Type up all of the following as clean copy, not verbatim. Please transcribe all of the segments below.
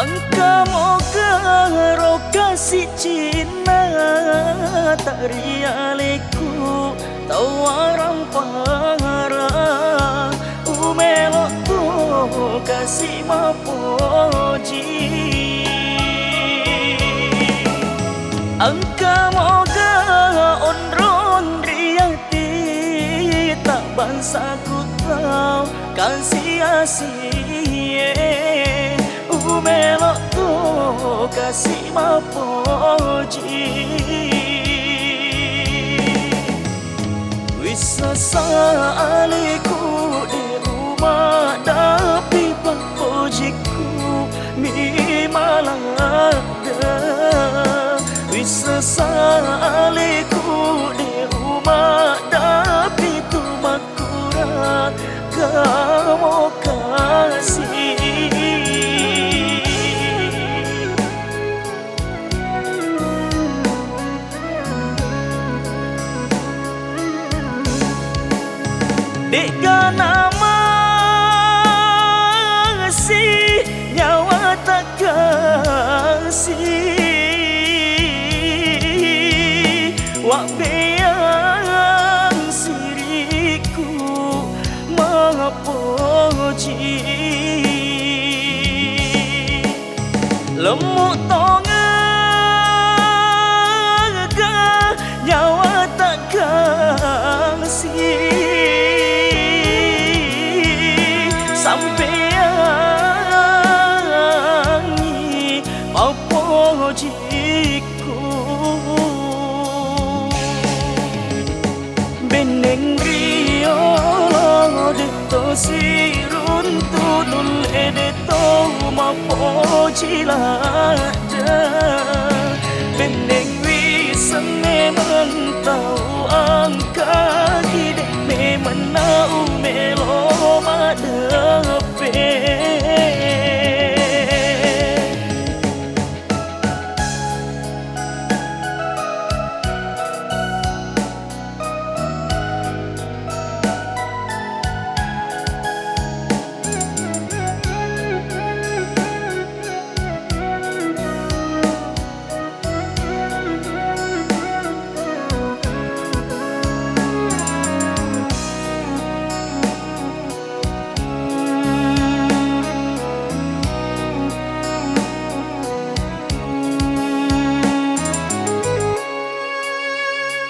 Angka moga kasih Cina tak rialeku tawaran para umelok tu kasih mapoji. Angka moga onron riati tak bangsa ku tahu kasih asyik umelok tu kasih mapoji. Wisa saliku di rumah tapi papojiku mi malada. Wisa saliku di rumah tapi tu makurang kamu kasih. Deka nama si nyawa tak kasih wak beyang siriku mapoji. Lemuk tonga nyawa tak kasih sampeyangi mapojiku. Beneng rio deto sirun tunul edeto mapojilada. Beneng wiseng memang tahu angka hidek memang nau melo madepe.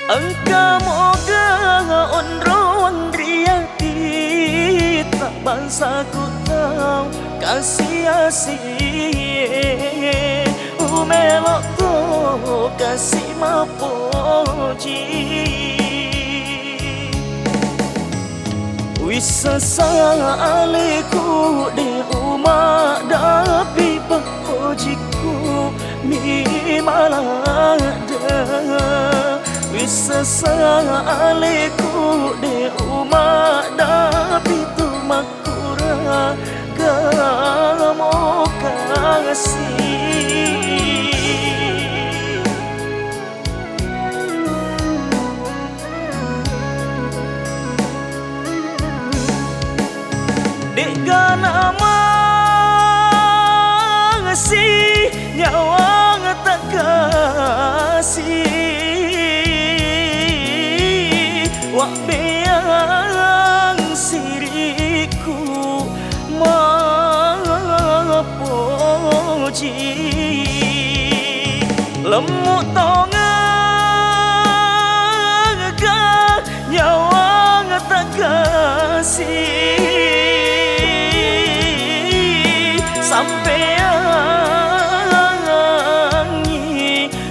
Angka moga onron riati tak bangsa ku tahu kasih asyik umelok tu kasih mapoji. Wisa saliku di rumah tapi papojiku mi malada. Wisa saliku di rumah tapi tu makura kamu kasih. Deka nama si nyawa tak kasih wak beyang siriku mapoji. Lemuk tonga nyawa tak kasih sampeyangi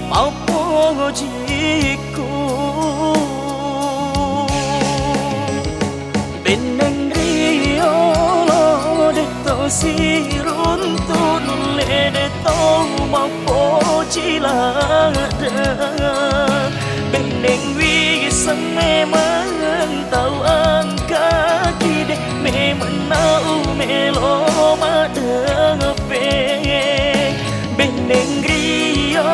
mapojiku. Beneng rio deto sirun tunul edeto mapojilada. Beneng wiseng memang tahu angka hidek memang nau melo madepe. Beneng rio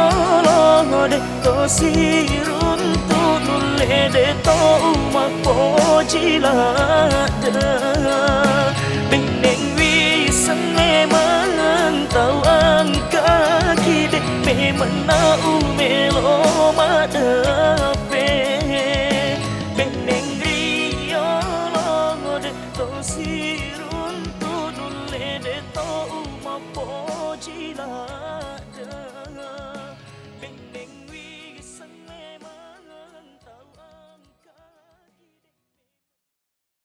deto sirun tunul edeto mapojilada. Beneng wiseng memang tahu si run tu dun le de to ma po ji la